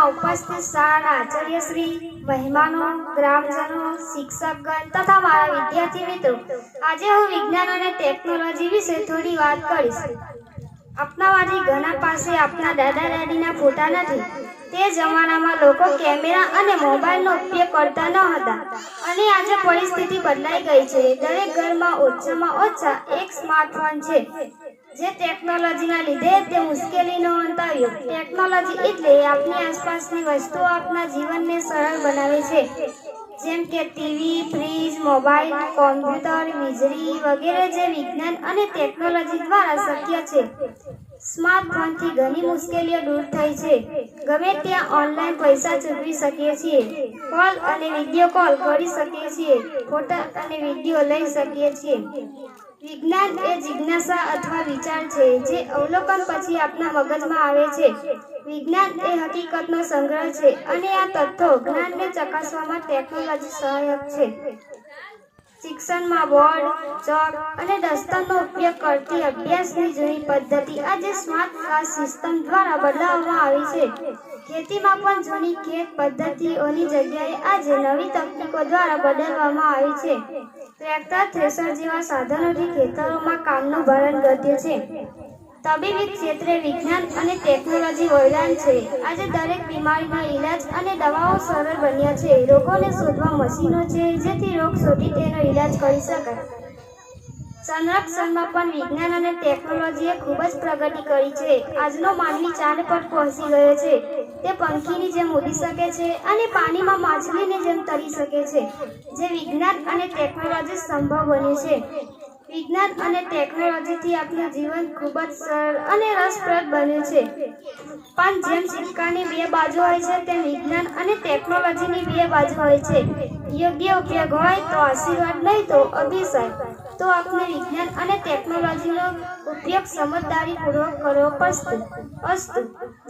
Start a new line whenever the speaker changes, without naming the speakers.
કાર્યક્રમમાં ઉપસ્થિત શાળા આચાર્યશ્રી, મહેમાનો, ગ્રામજનો, શિક્ષકગણ તથા મારા વિદ્યાર્થી મિત્રો, આજે હું વિજ્ઞાન અને ટેકનોલોજી વિશે થોડી વાત કરીશ. આપણામાંથી ઘણા પાસે આપણા દાદા દાદીના ફોટા નથી. તે જમાનામાં લોકો કેમેરા અને મોબાઈલનો ઉપયોગ કરતા ન હતા અને આજે પરિસ્થિતિ બદલાઈ ગઈ છે. દરેક ઘરમાં ઓછામાં ઓછા એક સ્માર્ટફોન છે. જે ટેકનોલોજીના લીધે તે મુશ્કેલીનો અંત આવ્યો. ટેકનોલોજી એટલે આપણી આસપાસની વસ્તુઓ આપણા જીવનને સરળ બનાવે છે, જેમ કે ટીવી, ફ્રીજ, મોબાઈલ, કોમ્પ્યુટર, વીજળી વગેરે જે વિજ્ઞાન અને ટેકનોલોજી દ્વારા શક્ય છે. સ્માર્ટફોનથી ઘણી મુશ્કેલીઓ દૂર થઈ છે. ગમે ત્યાં ઓનલાઈન પૈસા ચૂકવી શકીએ છીએ, કોલ અને વિડીયો કોલ કરી શકીએ છીએ, ફોટા અને વિડીયો લઈ શકીએ છીએ. વિજ્ઞાન એ જિજ્ઞાસા અથવા વિચાર છે જે અવલોકન પછી આપણા મગજમાં આવે છે. વિજ્ઞાન એ હકીકતનો સંગ્રહ છે અને આ તથ્યો જ્ઞાનને ચકાસવામાં ટેકનોલોજી સહાયક છે. શિક્ષણમાં બોર્ડ, ચોક અને દસ્તરનો ઉપયોગ કરતી અભ્યાસની જૂની પદ્ધતિ આજે સ્માર્ટ ક્લાસ સિસ્ટમ દ્વારા બદલાવવામાં આવી છે. ખેતીમાં પણ જૂની ખેત પદ્ધતિઓની જગ્યાએ આજે નવી તકનીકો દ્વારા બદલવામાં આવી છે. ટ્રેક્ટર, થ્રેશર જેવા સાધનોથી ખેતરોમાં કામનું ભારણ ઘટ્યું છે. તબીબી ક્ષેત્રે વિજ્ઞાન અને ટેકનોલોજી વરદાન છે. આજે દરેક બીમારીનો ઈલાજ અને દવાઓ સરળ બન્યા છે. રોગોને શોધવા મશીનો છે જેથી રોગ શોધી તેનો ઈલાજ કરી શકાય. સંરક્ષણમાં પણ વિજ્ઞાન અને ટેકનોલોજીએ ખૂબ જ પ્રગતિ કરી છે. આજનો માનવી ચાંદ પર પહોંચી ગયો છે. તે પંખીની જેમ ઉડી શકે છે અને પાણીમાં માછલીની જેમ તરી શકે છે. જે વિજ્ઞાન અને ટેકનોલોજી સંભવ બન્યું છે. વિજ્ઞાન અને ટેકનોલોજીથી આપણું જીવન ખૂબ જ સરળ અને રસપ્રદ બન્યું છે. પણ જેમ સિક્કાની બે બાજુ હોય છે તેમ વિજ્ઞાન અને ટેકનોલોજીની બે બાજુ હોય છે. યોગ્ય ઉપયોગ હોય તો આશીર્વાદ, નહીં તો અભિશાપ. તો આપણે વિજ્ઞાન અને ટેકનોલોજીનો ઉપયોગ સમજદારીપૂર્વક કરવો પડશે. અસ્તુ.